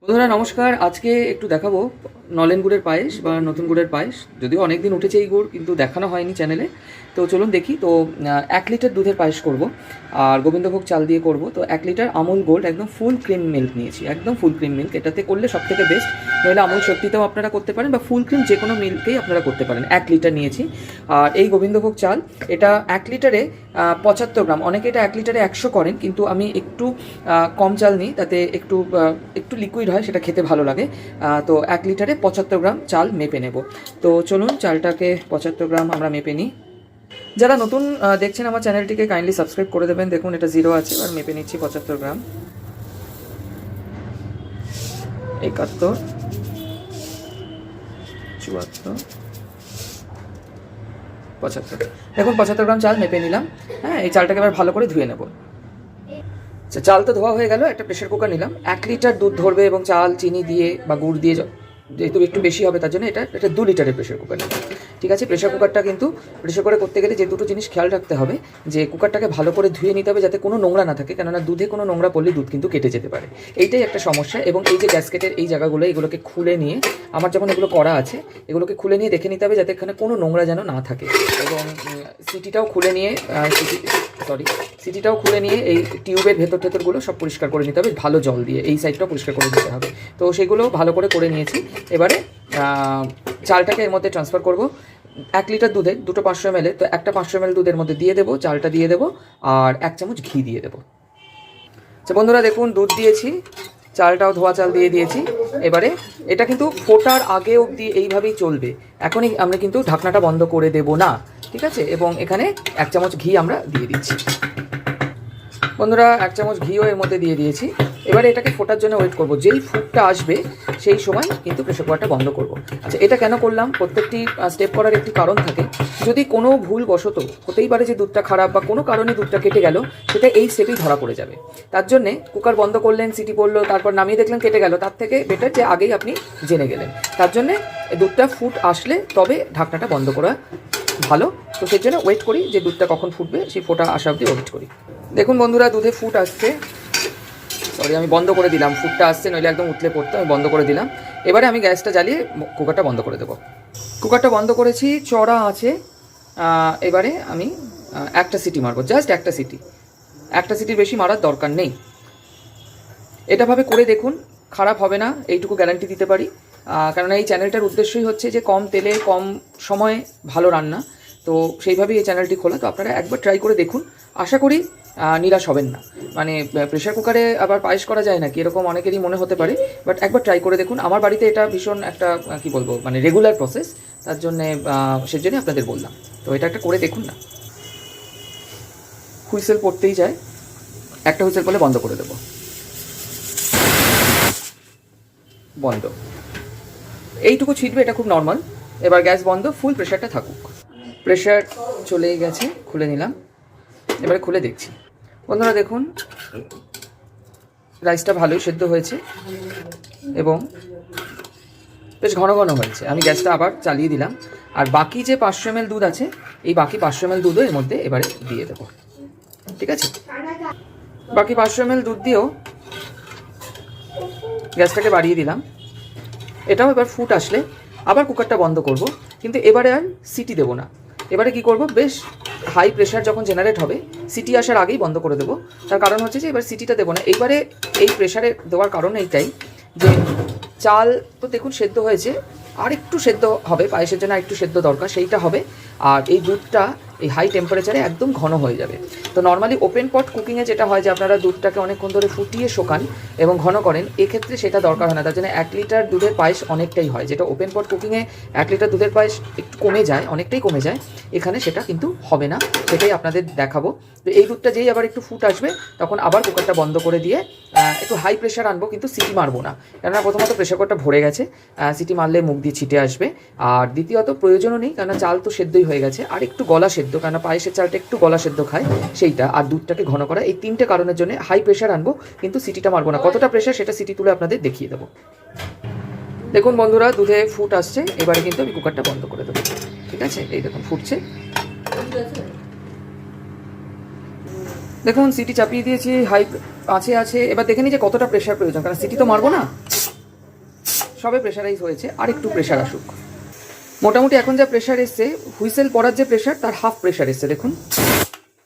বন্ধুরা নমস্কার। আজকে একটু দেখাবো নলেন গুড়ের পায়েস বা নতুন গুড়ের পায়েস। যদিও অনেক দিন উঠেছে এই গুড়, কিন্তু দেখানো হয়নি চ্যানেলে। তো চলুন দেখি। তো 1 লিটার দুধের পায়েস করব, আর গোবিন্দভোগ চাল দিয়ে করব। তো 1 লিটার আমুল গোল্ড একদম ফুল ক্রিম মিল্ক নিয়েছি, একদম ফুল ক্রিম মিল্ক। এটাতে করলে সব থেকে বেস্ট। নইলে আমুল সত্যিতেও আপনারা করতে পারেন, বা ফুল ক্রিম যে কোনো মিল্কেই আপনারা করতে পারেন। 1 লিটার নিয়েছি। আর এই গোবিন্দভোগ চাল, এটা 1 লিটারে 75 গ্রাম। অনেকে এটা 1 লিটারে 100 করেন, কিন্তু আমি একটু কম চাল নিই, তাতে একটু একটু লিকুইড হয়, সেটা খেতে ভালো লাগে। তো 1 লিটারে 75 গ্রাম চাল মেপে নেব। তো চলুন চালটাকে 75 গ্রাম আমরা মেপে নিই। যারা নতুন দেখছেন আমার চ্যানেলটিকে কাইন্ডলি সাবস্ক্রাইব করে দেবেন। দেখুন এটা 0 আছে, আর মেপে নিচ্ছি 75 গ্রাম। 71, 74, 75। দেখুন 75 গ্রাম চাল মেপে নিলাম। হ্যাঁ, এই চালটাকে এবার ভালো করে ধুয়ে নেব। আচ্ছা, চাল তো ধোয়া হয়ে গেল। একটা প্রেশার কুকার নিলাম। 1 লিটার দুধ ধরবে, এবং চাল চিনি দিয়ে বা গুড় দিয়ে যেহেতু একটু বেশি হবে, তার জন্য এটা 2 লিটারের প্রেশার কুকার নিলাম। ঠিক আছে। প্রেশার কুকারটা কিন্তু প্রেশার কুকারে করতে গেলে যে দুটো জিনিস খেয়াল রাখতে হবে, যে কুকারটাকে ভালো করে ধুয়ে নিতে হবে যাতে কোনো নোংরা না থাকে, কেননা দুধে কোনো নোংরা পড়লে দুধ কিন্তু কেটে যেতে পারে। এইটাই একটা সমস্যা। এবং এই যে গ্যাসকেটের এই জায়গাগুলো, এগুলোকে খুলে নিয়ে, আমার যখন এগুলো করা আছে, এগুলোকে খুলে নিয়ে দেখে নিতে হবে যাতে এখানে কোনো নোংরা যেন না থাকে। এবং সিটিটাও খুলে নিয়ে সিটিটাও খুলে নিয়ে এই টিউবের ভেতরগুলো সব পরিষ্কার করে নিতে হবে ভালো জল দিয়ে। এই সাইডটাও পরিষ্কার করে নিতে হবে। তো সেগুলো ভালো করে নিয়েছি। এবারে চালটাকে এর মধ্যে ট্রান্সফার করব। 1 লিটার দুধে দুটো 500 ml, তো একটা 500 ml দুধের মধ্যে দিয়ে দেবো, চালটা দিয়ে দেবো, আর 1 চামচ ঘি দিয়ে দেবো। আচ্ছা বন্ধুরা, দেখুন দুধ দিয়েছি, চালটাও ধোয়া চাল দিয়ে দিয়েছি। এবারে এটা কিন্তু ফোটার আগে অবধি এইভাবেই চলবে। এখনই আমরা কিন্তু ঢাকনাটা বন্ধ করে দেব না, ঠিক আছে। এবং এখানে 1 চামচ ঘি আমরা দিয়ে দিচ্ছি। বন্ধুরা 1 চামচ ঘিও এর মধ্যে দিয়ে দিয়েছি। এবারে এটাকে ফোটার জন্য ওয়েট করব। যেই ফুটটা আসবে সেই সময় কিন্তু প্রেসার কুকারটা বন্ধ করব। আচ্ছা, এটা কেন করলাম? প্রত্যেকটি স্টেপ করার একটি কারণ থাকে। যদি কোনো ভুল বশত, হতেই পারে যে দুধটা খারাপ বা কোনো কারণে দুধটা কেটে গেল, সেটা এই স্টেপেই ধরা পড়ে যাবে। তার জন্যে কুকার বন্ধ করলেন, সিটি পড়লো, তারপর নামিয়ে দেখলেন কেটে গেল, তার থেকে বেটার যে আগেই আপনি জেনে গেলেন। তার জন্যে দুধটা ফুট আসলে তবে ঢাকনাটা বন্ধ করা ভালো। তো সেই জন্য ওয়েট করি যে দুধটা কখন ফুটবে, সেই ফোটা আসা অবধি ওয়েট করি। দেখুন বন্ধুরা, দুধে ফুট আসছে। সরি, আমি বন্ধ করে দিলাম। ফুটটা আসছে, নইলে একদম উতলে পড়তো। আমি বন্ধ করে দিলাম। এবারে আমি গ্যাসটা জ্বালিয়ে কুকারটা বন্ধ করে দেবো। কুকারটা বন্ধ করেছি, চড়া আছে। এবারে আমি একটা সিটি মারবো, জাস্ট একটা সিটি। একটা সিটির বেশি মারার দরকার নেই। এটা ভাবে করে দেখুন, খারাপ হবে না, এইটুকু গ্যারান্টি দিতে পারি। কারণ এই চ্যানেলটার উদ্দেশ্যই হচ্ছে যে কম তেলে কম সময়ে ভালো রান্না। তো সেইভাবেই এই চ্যানেলটি খোলা। তো আপনারা একবার ট্রাই করে দেখুন, আশা করি নিরাশ হবেন না। মানে প্রেশার কুকারে আবার পায়েস করা যায় নাকি, এরকম অনেকেরই মনে হতে পারে। বাট একবার ট্রাই করে দেখুন। আমার বাড়িতে এটা ভীষণ একটা কী বলবো, মানে রেগুলার প্রসেস। তার জন্যে সেজন্যই আপনাদের বললাম। তো এটা একটা করে দেখুন না। হুইসেল পড়তেই যায়, একটা হুইসেল পড়লে বন্ধ করে দেবো। বন্ধ। এইটুকু ছিটবে, এটা খুব নর্মাল। এবার গ্যাস বন্ধ, ফুল প্রেশারটা থাকুক। প্রেশার চলেই গেছে, খুলে নিলাম। এবারে খুলে দেখছি। বন্ধুরা দেখুন, রাইসটা ভালোই সেদ্ধ হয়েছে এবং বেশ ঘন ঘন হয়েছে। আমি গ্যাসটা আবার চালিয়ে দিলাম। আর বাকি যে 500 ml দুধ আছে, এই বাকি 500 ml দুধও এর মধ্যে এবারে দিয়ে দেবো। ঠিক আছে। বাকি 500 ml দুধ দিয়েও গ্যাসটাকে বাড়িয়ে দিলাম। এটাও এবার ফুট আসলে আবার কুকারটা বন্ধ করব, কিন্তু এবারে আর সিটি দেবো না। এবারে কি করব, বেশ হাই প্রেশার যখন জেনারেট হবে, সিটি আসার আগেই বন্ধ করে দেবো। তার কারণ হচ্ছে যে এবার সিটিটা দেবো না। এইবারে এই প্রেশারে দেওয়ার কারণ এইটাই যে চাল তো দেখুন সেদ্ধ হয়েছে, আর একটু সেদ্ধ হবে, পায়েসের জন্য একটু সেদ্ধ দরকার, সেইটা হবে। আর এই দুধটা এই হাই টেম্পারেচারে একদম ঘন হয়ে যাবে। তো নর্মালি ওপেন পট কুকিংয়ে যেটা হয় যে আপনারা দুধটাকে অনেকক্ষণ ধরে ফুটিয়ে শোকান এবং ঘন করেন, এক্ষেত্রে সেটা দরকার হয় না। তার জন্য 1 লিটার দুধের পায়েস অনেকটাই হয়। যেটা ওপেন পট কুকিংয়ে 1 লিটার দুধের পায়েস একটু কমে যায়, অনেকটাই কমে যায়, এখানে সেটা কিন্তু হবে না। সেটাই আপনাদের দেখাবো। তো এই দুধটা যেই আবার একটু ফুট আসবে, তখন আবার কুকারটা বন্ধ করে দিয়ে একটু হাই প্রেশার আনবো, কিন্তু সিটি মারবো না। কেননা প্রথমত প্রেশার কুকারটা ভরে গেছে, সিটি মারলে মুখ দিয়ে ছিটে আসবে। আর দ্বিতীয়ত প্রয়োজনও নেই, কেননা চাল তো সেদ্ধই হয়ে গেছে। আর একটু গলা সেদ্ধ, কেননা পায়েসের চালটা একটু গলা সেদ্ধ খায়, সেইটা। আর দুধটাকে ঘন করা, এই 3টে কারণের জন্য হাই প্রেশার আনবো, কিন্তু সিটিটা মারবো না। কতটা প্রেশার সেটা সিটি তুলে আপনাদের দেখিয়ে দেবো। দেখুন বন্ধুরা, দুধে ফুট আসছে। এবারে কিন্তু আমি কুকারটা বন্ধ করে দেবো। ঠিক আছে, এই দেখুন ফুটছে। দেখুন সিটি চাপিয়ে দিয়েছি, হাই আছে। এবার দেখে নিই যে কতটা প্রেশার প্রয়োজন, কারণ সিটি তো মারবো না। সবে প্রেশারাইজ হয়েছে, আর একটু প্রেশার আসুক। মোটামুটি এখন যা প্রেশার এসছে, হুইসেল পড়ার যে প্রেশার তার হাফ প্রেশার এসছে দেখুন।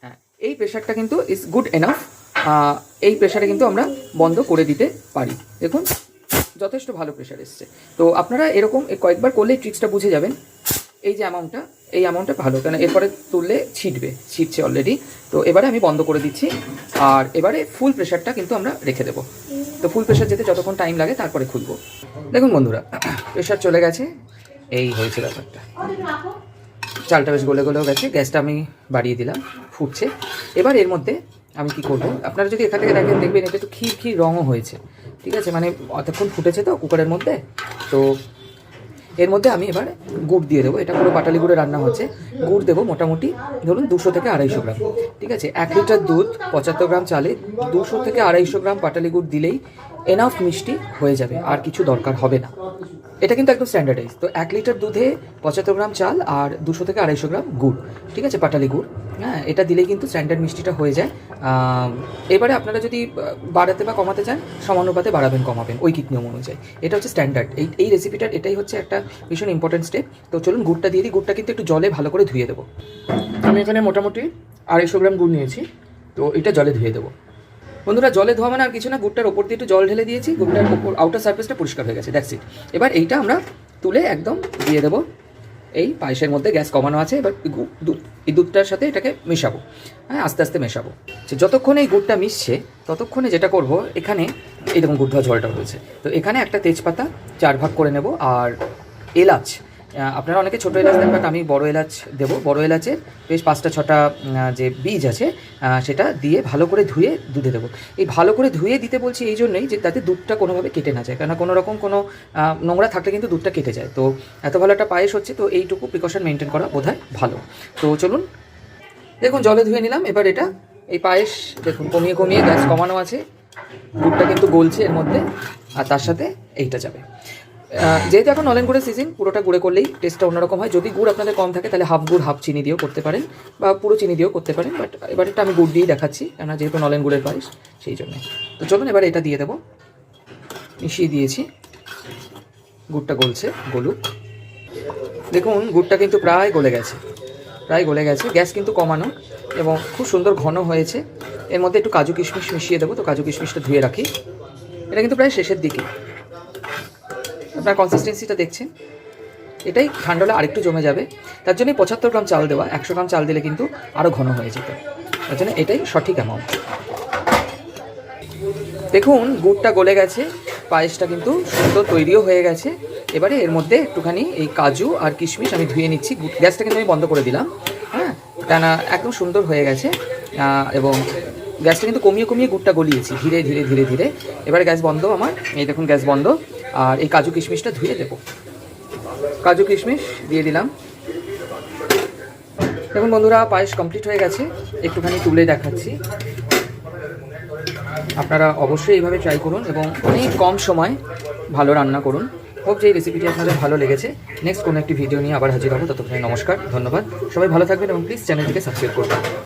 হ্যাঁ, এই প্রেশারটা কিন্তু ইজ গুড এনাফ। এই প্রেশারে কিন্তু আমরা বন্ধ করে দিতে পারি। দেখুন যথেষ্ট ভালো প্রেশার এসছে। তো আপনারা এরকম কয়েকবার করলেই ট্রিক্সটা বুঝে যাবেন। এই যে এই অ্যামাউন্টটা ভালো, কেন এরপরে তুললে ছিটছে অলরেডি। তো এবারে আমি বন্ধ করে দিচ্ছি, আর এবারে ফুল প্রেশারটা কিন্তু আমরা রেখে দেবো। তো ফুল প্রেশার যেতে যতক্ষণ টাইম লাগে তারপরে খুলবো। দেখুন বন্ধুরা, প্রেশার চলে গেছে, এই হয়েছে ব্যাপারটা। চালটা বেশ গলে গলেও গেছে, গ্যাসটা আমি বাড়িয়ে দিলাম, ফুটছে। এবার এর মধ্যে আমি কি করব, আপনারা যদি এখান থেকে দেখবেন এটা একটু ক্ষীর রঙও হয়েছে, ঠিক আছে, মানে অতক্ষণ ফুটেছে তো কুকারের মধ্যে। তো এর মধ্যে আমি এবার গুড় দিয়ে দেবো। এটা পুরো পাটালি গুড়ে রান্না হচ্ছে। গুড় দেবো মোটামুটি ধরুন 200 থেকে 250 গ্রাম, ঠিক আছে। 1 লিটার দুধ 75 গ্রাম চালে 200 থেকে 250 গ্রাম পাটালি গুড় দিলেই এনাফ মিষ্টি হয়ে যাবে, আর কিছু দরকার হবে না। এটা কিন্তু একদম স্ট্যান্ডার্ডাইজ। তো 1 লিটার দুধে 75 গ্রাম চাল আর 200 থেকে 250 গ্রাম গুড়, ঠিক আছে, পাটালি গুড়। হ্যাঁ, এটা দিলেই কিন্তু স্ট্যান্ডার্ড মিষ্টিটা হয়ে যায়। এবারে আপনারা যদি বাড়াতে বা কমাতে চান, সমানুপাতে বাড়াবেন কমাবেন ওই কিট নিয়ম অনুযায়ী। এটা হচ্ছে স্ট্যান্ডার্ড। এই রেসিপিটার এটাই হচ্ছে একটা ভীষণ ইম্পর্টেন্ট স্টেপ। তো চলুন গুড়টা দিয়ে দিই। গুড়টা কিন্তু একটু জলে ভালো করে ধুয়ে দেবো। আমি এখানে মোটামুটি 250 গ্রাম গুড় নিয়েছি, তো এটা জলে ধুয়ে দেবো। বন্ধুরা, জলে ধোয়া মানে আর কিছু না, গুড়টার ওপর দিয়ে একটু জল ঢেলে দিয়েছি, গুড়টার ওপর আউটার সারফেসটা পরিষ্কার হয়ে গেছে, দ্যাটস ইট। এবার এইটা আমরা তুলে একদম দিয়ে দেবো এই পায়েসের মধ্যে। গ্যাস কমানো আছে। এবার এই দুধটার সাথে এটাকে মেশাবো। হ্যাঁ, আস্তে আস্তে মেশাবো। যতক্ষণ এই গুড়টা মিশছে ততক্ষণে যেটা করব, এখানে এই দেখুন গুড় ধোয়া জলটা রয়েছে, তো এখানে একটা তেজপাতা 4 ভাগ করে নেব, আর এলাচ, আপনারা অনেকে ছোটো এলাচ দেন, বাট আমি বড় এলাচ দেবো। বড় এলাচের বেশ 5-6টা যে বীজ আছে সেটা দিয়ে ভালো করে ধুয়ে দুধে দেবো। এই ভালো করে ধুয়ে দিতে বলছি এই জন্যই যে তাতে দুধটা কোনোভাবে কেটে না যায়, কেননা কোনো রকম কোনো নোংরা থাকলে কিন্তু দুধটা কেটে যায়। তো এত ভালো একটা পায়েস হচ্ছে, তো এইটুকু প্রিকশন মেনটেন করা বোধহয় ভালো। তো চলুন, দেখুন জলে ধুয়ে নিলাম। এবার এটা এই পায়েস দেখুন কমিয়ে কমিয়ে গ্যাস কমানো আছে, গুড়টা কিন্তু গলছে এর মধ্যে, আর তার সাথে এইটা যাবে। যেহেতু এখন নলেন গুড়ের সিজন, পুরোটা গুঁড়ে করলেই টেস্টটা অন্যরকম হয়। যদি গুড় আপনাদের কম থাকে তাহলে হাফ গুড় হাফ চিনি দিয়েও করতে পারেন, বা পুরো চিনি দিয়েও করতে পারেন, বাট এবার এটা আমি গুড় দিয়েই দেখাচ্ছি, কেননা যেহেতু নলেন গুড়ের পায়েস সেই জন্য। তো চলুন এবার এটা দিয়ে দেবো। মিশিয়ে দিয়েছি, গুড়টা গলছে, গলুক। দেখুন গুড়টা কিন্তু প্রায় গলে গেছে। গ্যাস কিন্তু কমানো এবং খুব সুন্দর ঘন হয়েছে। এর মধ্যে একটু কাজু কিশমিশ মিশিয়ে দেবো। তো কাজু কিশমিশটা ধুয়ে রাখি। এটা কিন্তু প্রায় শেষের দিকে। আপনার কনসিস্টেন্সিটা দেখছেন, এটাই ঠান্ডা হলে আরেকটু জমে যাবে। তার জন্যই 75 গ্রাম চাল দেওয়া। 100 গ্রাম চাল দিলে কিন্তু আরও ঘন হয়ে যেত। তার জন্য এটাই সঠিক অ্যামাউন্ট। দেখুন গুড়টা গলে গেছে, পায়েসটা কিন্তু সুন্দর তৈরিও হয়ে গেছে। এবারে এর মধ্যে একটুখানি এই কাজু আর কিশমিশ আমি ধুয়ে নিচ্ছি। গ্যাসটা কিন্তু আমি বন্ধ করে দিলাম। হ্যাঁ, কেননা একদম সুন্দর হয়ে গেছে। এবং গ্যাসটা কিন্তু কমিয়ে কমিয়ে গুড়টা গলিয়েছি ধীরে ধীরে ধীরে ধীরে। এবারে গ্যাস বন্ধ আমার, এই দেখুন গ্যাস বন্ধ। আর এই কাজু কিশমিশটা ধুয়ে দেবো। কাজু কিশমিশ দিয়ে দিলাম। দেখুন বন্ধুরা, পায়েস কমপ্লিট হয়ে গেছে। একটুখানি তুলে দেখাচ্ছি। আপনারা অবশ্যই এইভাবে ট্রাই করুন এবং অনেক কম সময় ভালো রান্না করুন। হোপ যে এই রেসিপিটি আপনাদের ভালো লেগেছে। নেক্সট কোনো একটি ভিডিও নিয়ে আবার হাজির হবো। ততক্ষণে নমস্কার, ধন্যবাদ। সবাই ভালো থাকবেন এবং প্লিজ চ্যানেলটিকে সাবস্ক্রাইব করবেন।